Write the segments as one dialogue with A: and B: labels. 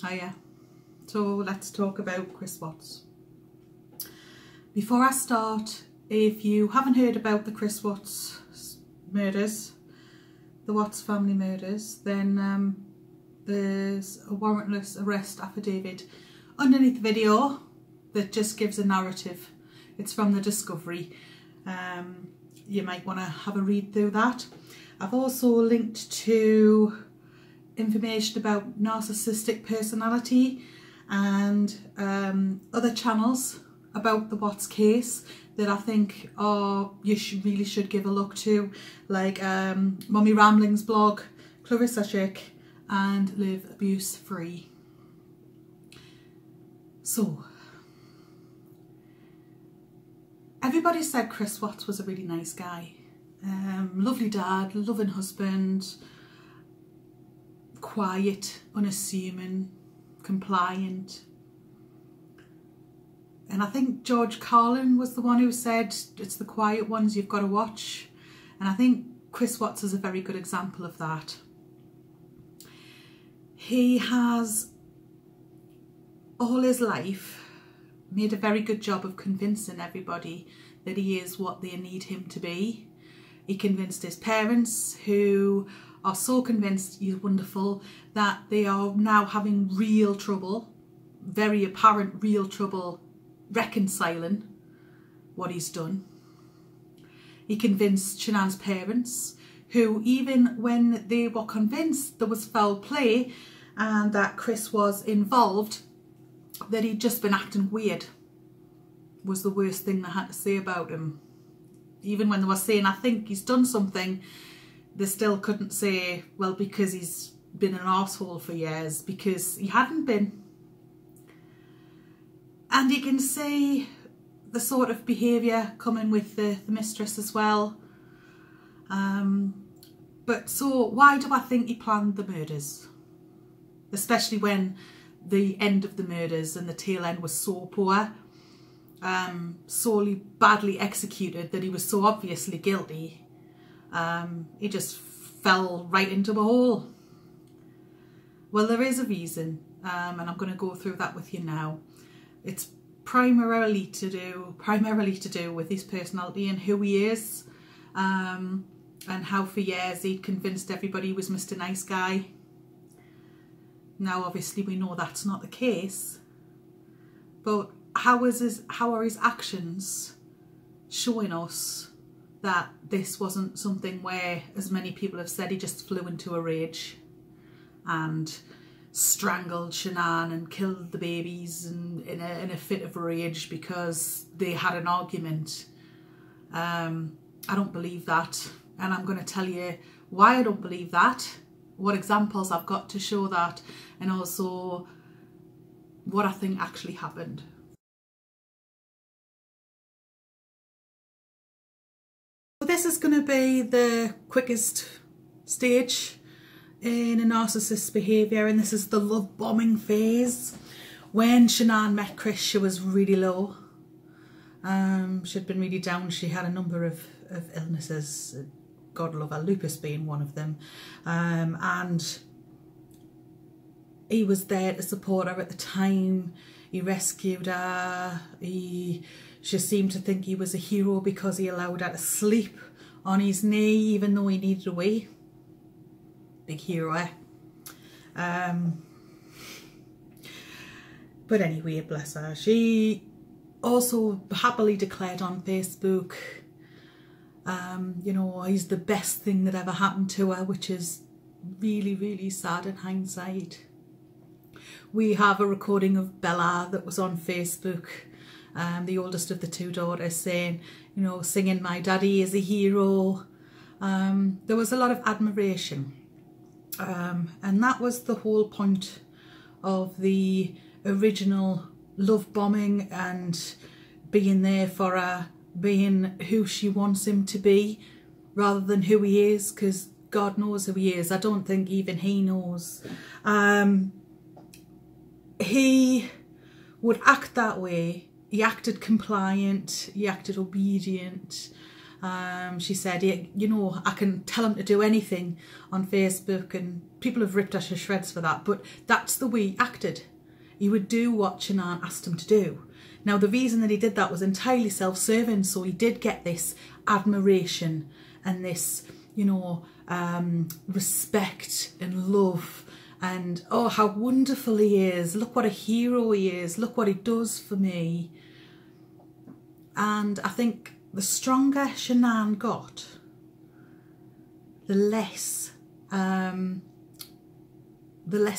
A: Hiya. So let's talk about Chris Watts. Before I start, if you haven't heard about the Chris Watts murders, the Watts family murders, then there's a warrantless arrest affidavit underneath the video that just gives a narrative. It's from the Discovery. You might want to have a read through that. I've also linked to information about narcissistic personality and other channels about the Watts case that I think really should give a look to, like Mummy Ramblings blog, Clarissa Chick, and Live Abuse Free. So, everybody said Chris Watts was a really nice guy. Lovely dad, loving husband, quiet, unassuming, compliant. And I think George Carlin was the one who said it's the quiet ones you've got to watch. And I think Chris Watts is a very good example of that. He has all his life made a very good job of convincing everybody that he is what they need him to be. He convinced his parents, who are so convinced he's wonderful, that they are now having real trouble, very apparent real trouble, reconciling what he's done. He convinced Shanann's parents, who even when they were convinced there was foul play and that Chris was involved, that he'd just been acting weird, was the worst thing they had to say about him. Even when they were saying, I think he's done something, they still couldn't say, well, because he's been an arsehole for years, because he hadn't been. And you can see the sort of behaviour coming with the mistress as well. But so why do I think he planned the murders? Especially when the end of the murders and the tail end was so poor, so badly executed that he was so obviously guilty. He just fell right into a hole. Well, there is a reason, and I'm going to go through that with you now. It's primarily to do with his personality and who he is, and how for years he'd convinced everybody he was Mr. Nice Guy. Now, obviously, we know that's not the case, but how are his actions showing us that this wasn't something where, as many people have said, he just flew into a rage and strangled Shanann and killed the babies and in a fit of rage because they had an argument? I don't believe that, and I'm going to tell you why I don't believe that, what examples I've got to show that, and also what I think actually happened. This is going to be the quickest stage in a narcissist's behaviour, and this is the love bombing phase. When Shanann met Chris, she was really low. She'd been really down. She had a number of illnesses, God love her, lupus being one of them, and he was there to support her at the time. He rescued her. She seemed to think he was a hero because he allowed her to sleep on his knee even though he needed a wee. Big hero, eh? But anyway, bless her. She also happily declared on Facebook, you know, he's the best thing that ever happened to her, which is really, really sad in hindsight. We have a recording of Bella that was on Facebook, the oldest of the two daughters, saying, you know, singing "My Daddy is a Hero." There was a lot of admiration, and that was the whole point of the original love bombing and being there for her, being who she wants him to be rather than who he is, because God knows who he is. I don't think even he knows. He would act that way. He acted compliant, he acted obedient, She said, you know, I can tell him to do anything on Facebook, and people have ripped her to shreds for that, but that's the way he acted. He would do what Shanann asked him to do. Now, the reason that he did that was entirely self-serving, so he did get this admiration and this, you know, respect and love, and oh, how wonderful he is, look what a hero he is, look what he does for me. And I think the stronger Shanann got, the less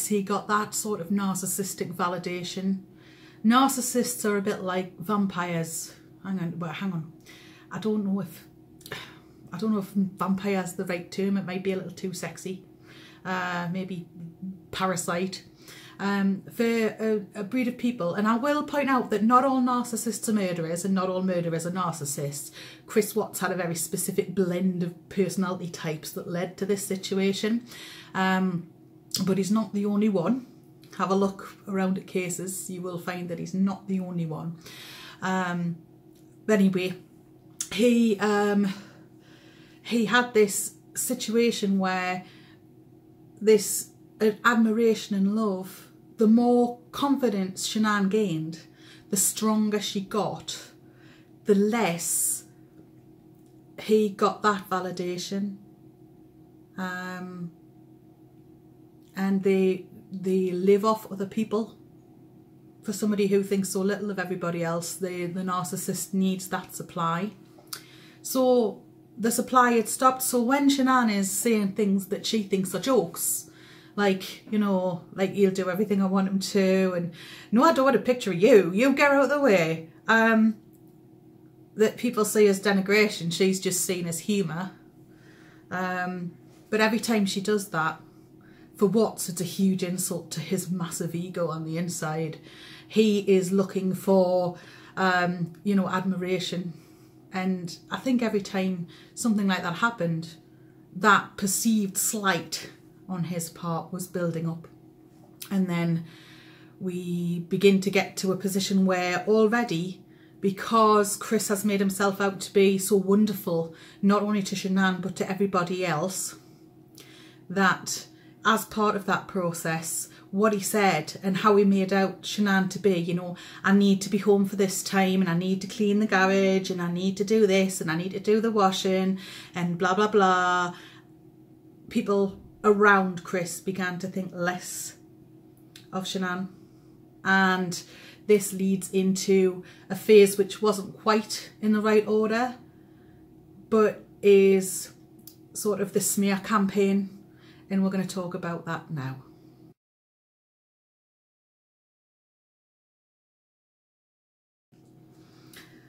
A: he got that sort of narcissistic validation. Narcissists are a bit like vampires. Hang on. I don't know if vampire is the right term. It might be a little too sexy. Maybe parasite. For a breed of people, and I will point out that not all narcissists are murderers and not all murderers are narcissists. Chris Watts had a very specific blend of personality types that led to this situation, but he's not the only one. Have a look around at cases, you will find that he's not the only one. But anyway, he had this situation where this admiration and love, the more confidence Shanann gained, the stronger she got, the less he got that validation. And they live off other people. For somebody who thinks so little of everybody else, the narcissist needs that supply. So the supply had stopped. So when Shanann is saying things that she thinks are jokes, like, you know, like, he'll do everything I want him to, and no, I don't want a picture of you, you get out of the way, that people see as denigration, she's just seen as humour. But every time she does that, for Watts, it's a huge insult to his massive ego on the inside. He is looking for, you know, admiration. And I think every time something like that happened, that perceived slight on his part was building up. And then we begin to get to a position where already, because Chris has made himself out to be so wonderful, not only to Shanann but to everybody else, that as part of that process, what he said and how he made out Shanann to be, you know, I need to be home for this time, and I need to clean the garage, and I need to do this, and I need to do the washing, and blah, blah, blah. People around Chris began to think less of Shanann. And this leads into a phase which wasn't quite in the right order, but is sort of the smear campaign. And we're going to talk about that now.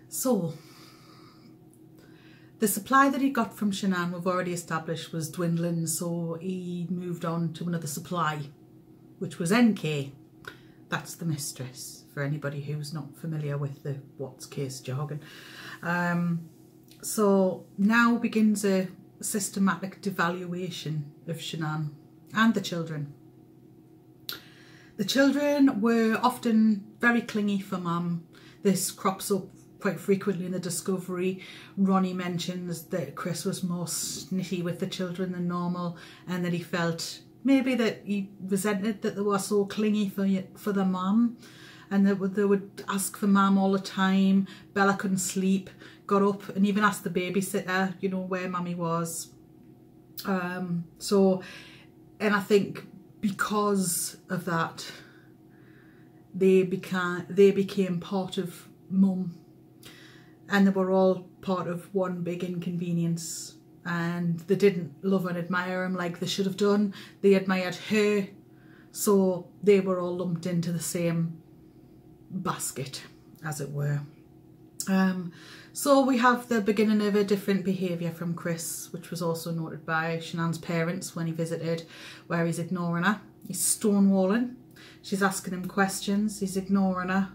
A: So, the supply that he got from Shanann, we've already established, was dwindling, so he moved on to another supply, which was NK. That's the mistress, for anybody who's not familiar with the Watts case jargon. So now begins a systematic devaluation of Shanann and the children. The children were often very clingy for mum. This crops up quite frequently in the discovery. Ronnie mentions that Chris was more snitty with the children than normal, and that he felt maybe that he resented that they were so clingy for the mum, and they would ask for mum all the time. Bella couldn't sleep, got up and even asked the babysitter, you know, where mummy was. And I think because of that, they became part of mum, and they were all part of one big inconvenience, and they didn't love and admire him like they should have done. They admired her, so they were all lumped into the same basket, as it were. So we have the beginning of a different behaviour from Chris, which was also noted by Shanann's parents when he visited, where he's ignoring her. He's stonewalling. She's asking him questions. He's ignoring her.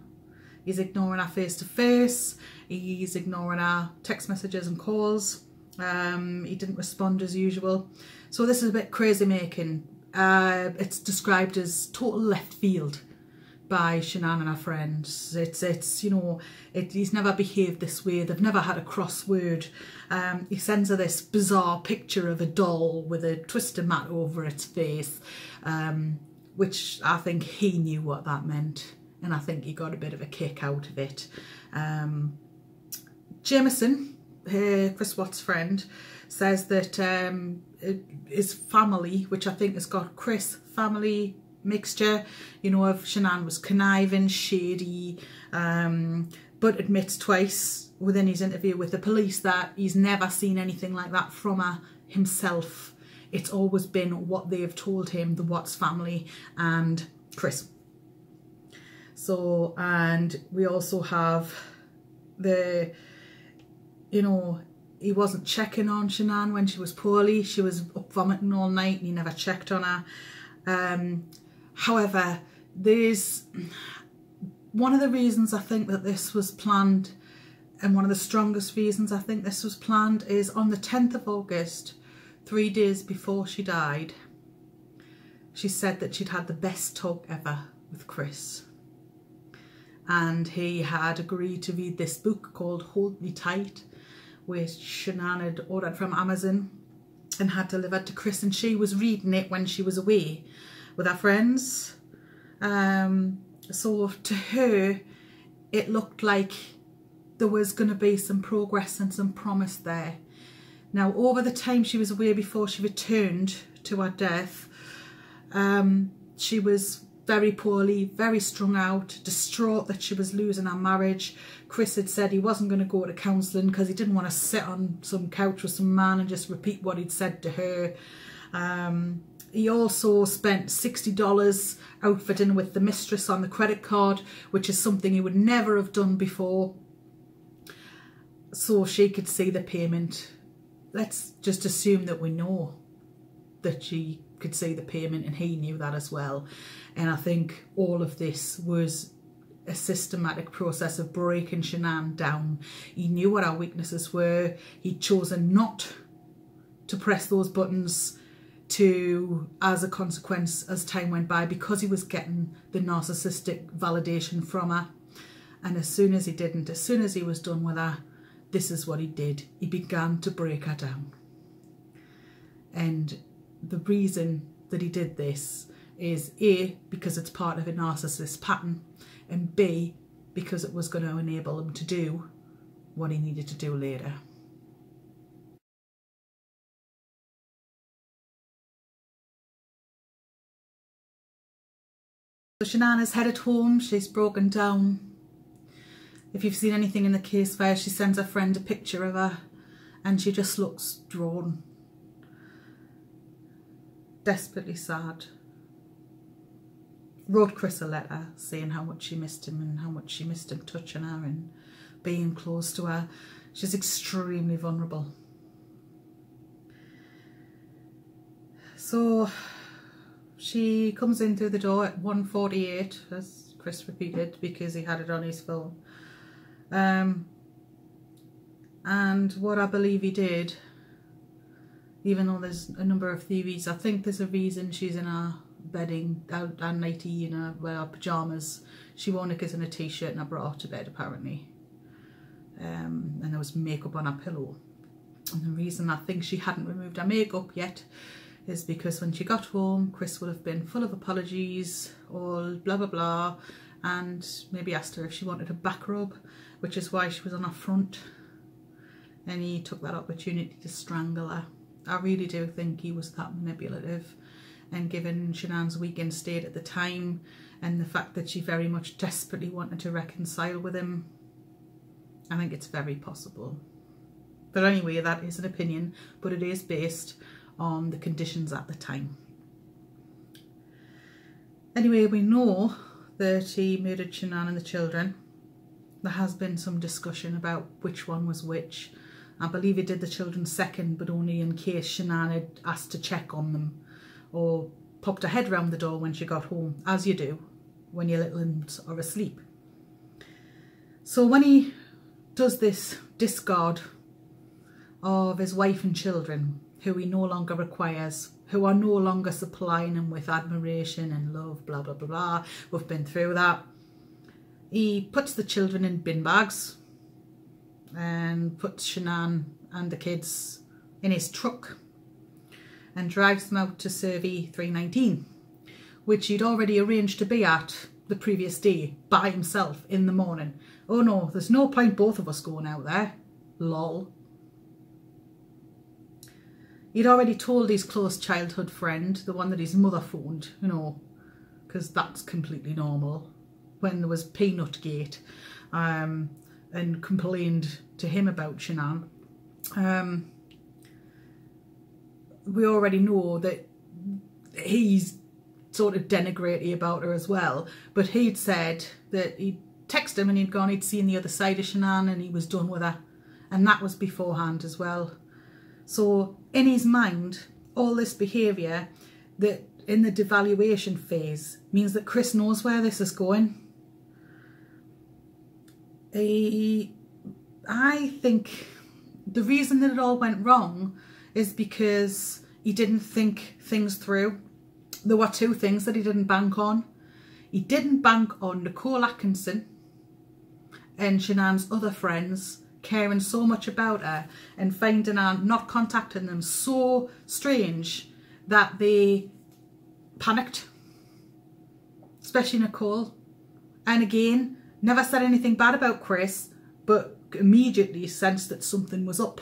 A: He's ignoring her face to face. He's ignoring her text messages and calls. He didn't respond as usual. So this is a bit crazy making. It's described as total left field. by Shanann and her friends. It's you know, he's never behaved this way. They've never had a crossword. He sends her this bizarre picture of a doll with a twisted mat over its face, which I think he knew what that meant, and I think he got a bit of a kick out of it. Jameson, Chris Watts' friend, says that his family, which I think has got Chris family mixture, you know, of Shanann was conniving, shady, but admits twice within his interview with the police that he's never seen anything like that from her himself. It's always been what they've told him, the Watts family and Chris. So, and we also have the, you know, he wasn't checking on Shanann when she was poorly. She was up vomiting all night and he never checked on her. However, there's one of the reasons I think that this was planned, and one of the strongest reasons I think this was planned, is on the 10th of August, 3 days before she died, she said that she'd had the best talk ever with Chris. And he had agreed to read this book called Hold Me Tight, which Shanann had ordered from Amazon and had delivered to Chris, and she was reading it when she was away with her friends. So to her, it looked like there was going to be some progress and some promise there. Now, over the time she was away before she returned to her death, she was very poorly, very strung out, distraught that she was losing her marriage. Chris had said he wasn't going to go to counselling because he didn't want to sit on some couch with some man and just repeat what he'd said to her. He also spent $60 out for dinner with the mistress on the credit card, which is something he would never have done before, so she could see the payment. Let's just assume that we know that she could see the payment and he knew that as well. And I think all of this was a systematic process of breaking Shanann down. He knew what our weaknesses were. He'd chosen not to press those buttons as a consequence as time went by, because he was getting the narcissistic validation from her. And as soon as he didn't, as soon as he was done with her, this is what he did. He began to break her down. And the reason that he did this is A, because it's part of a narcissist pattern, and B, because it was going to enable him to do what he needed to do later. So Shanann is headed home. She's broken down. If you've seen anything in the case where she sends her friend a picture of her and she just looks drawn, desperately sad. Wrote Chris a letter saying how much she missed him and how much she missed him touching her and being close to her. She's extremely vulnerable. So she comes in through the door at 1:48, as Chris repeated, because he had it on his phone. And what I believe he did, even though there's a number of theories, I think there's a reason she's in her bedding, her nightie, in her pyjamas. She wore knickers and a t-shirt and I brought her to bed apparently. And there was makeup on her pillow. And the reason I think she hadn't removed her makeup yet is because when she got home, Chris would have been full of apologies, all blah blah blah, and maybe asked her if she wanted a back rub, which is why she was on her front. And he took that opportunity to strangle her. I really do think he was that manipulative, and given Shanann's weakened state at the time and the fact that she very much desperately wanted to reconcile with him, I think it's very possible. But anyway, that is an opinion, but it is based on the conditions at the time. Anyway, we know that he murdered Shanann and the children. There has been some discussion about which one was which. I believe he did the children second, but only in case Shanann had asked to check on them or popped her head round the door when she got home, as you do when your little ones are asleep. So when he does this discard of his wife and children, who he no longer requires, who are no longer supplying him with admiration and love, blah, blah, blah, blah. We've been through that. He puts the children in bin bags and puts Shanann and the kids in his truck and drives them out to Survey 319, which he'd already arranged to be at the previous day by himself in the morning. Oh no, there's no point both of us going out there. Lol. He'd already told his close childhood friend, the one that his mother phoned, you know, because that's completely normal, when there was Peanut Gate, and complained to him about Shanann. We already know that he's sort of denigrating about her as well, but he'd said that he'd texted him and he'd seen the other side of Shanann and he was done with her, and that was beforehand as well. So in his mind, all this behaviour that in the devaluation phase means that Chris knows where this is going. I think the reason that it all went wrong is because he didn't think things through. There were two things that he didn't bank on. He didn't bank on Nicole Atkinson and Shanann's other friends caring so much about her and finding her not contacting them so strange that they panicked, especially Nicole. And again, never said anything bad about Chris, but immediately sensed that something was up.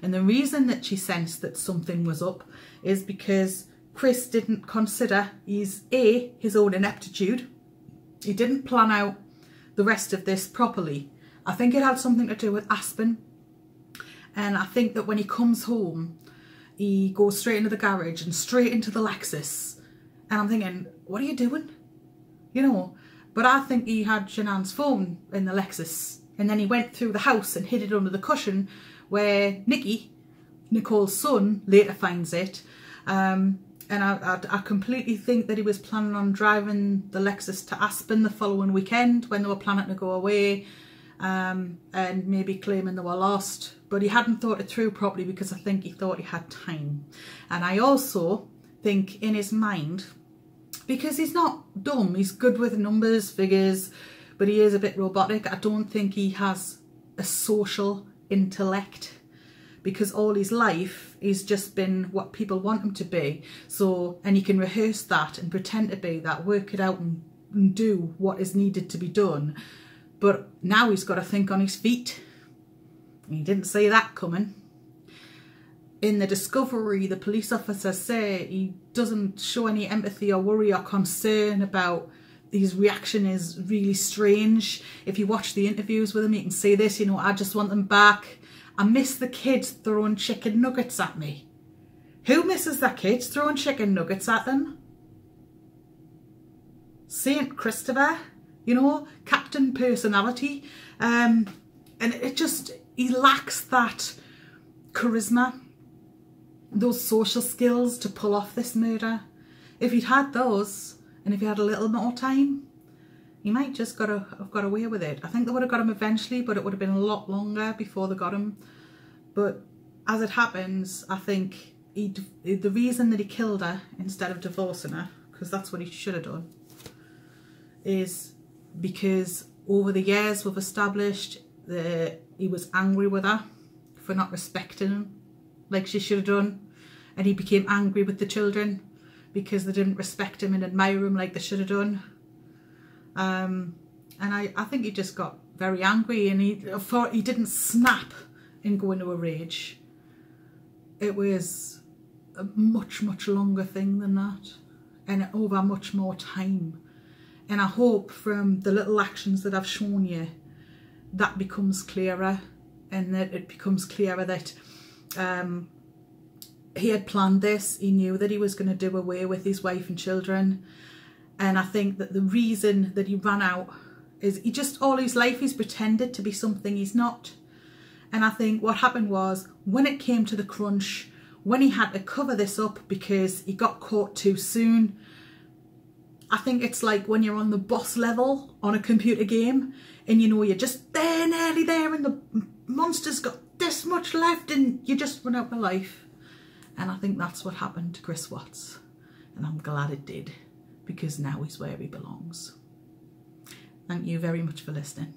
A: And the reason that she sensed that something was up is because Chris didn't consider his own ineptitude. He didn't plan out the rest of this properly. I think it had something to do with Aspen. And I think that when he comes home, he goes straight into the garage and straight into the Lexus. And I'm thinking, what are you doing? You know, but I think he had Shanann's phone in the Lexus. And then he went through the house and hid it under the cushion where Nicky, Nicole's son, later finds it. And I completely think that he was planning on driving the Lexus to Aspen the following weekend when they were planning to go away, and maybe claiming they were lost. But he hadn't thought it through properly because I think he thought he had time. And I also think in his mind, because he's not dumb, he's good with numbers, figures, but he is a bit robotic. I don't think he has a social intellect, because all his life he's just been what people want him to be. So, and he can rehearse that and pretend to be that, work it out and do what is needed to be done. But now he's got to think on his feet. He didn't see that coming. In the discovery, the police officers say he doesn't show any empathy or worry or concern about his reaction is really strange. If you watch the interviews with him, you can see this, you know, I just want them back. I miss the kids throwing chicken nuggets at me. Who misses their kids throwing chicken nuggets at them? Saint Christopher, you know, Captain Personality. And it just, he lacks that charisma, those social skills to pull off this murder. If he'd had those, and if he had a little more time, he might just have got away with it. I think they would have got him eventually, but it would have been a lot longer before they got him. But as it happens, I think the reason that he killed her instead of divorcing her, because that's what he should have done, is because over the years we've established that he was angry with her for not respecting him like she should have done. And he became angry with the children because they didn't respect him and admire him like they should have done. And I think he just got very angry, and he didn't snap and go into a rage. It was a much, much longer thing than that, and over much more time. And I hope from the little actions that I've shown you, that becomes clearer, and that it becomes clearer that he had planned this. He knew that he was going to do away with his wife and children. And I think that the reason that he ran out is he just all his life he's pretended to be something he's not. And I think what happened was, when it came to the crunch, when he had to cover this up because he got caught too soon, I think it's like when you're on the boss level on a computer game and you know you're just there, nearly there, and the monster's got this much left and you just run out of life. And I think that's what happened to Chris Watts. And I'm glad it did, because now he's where he belongs. Thank you very much for listening.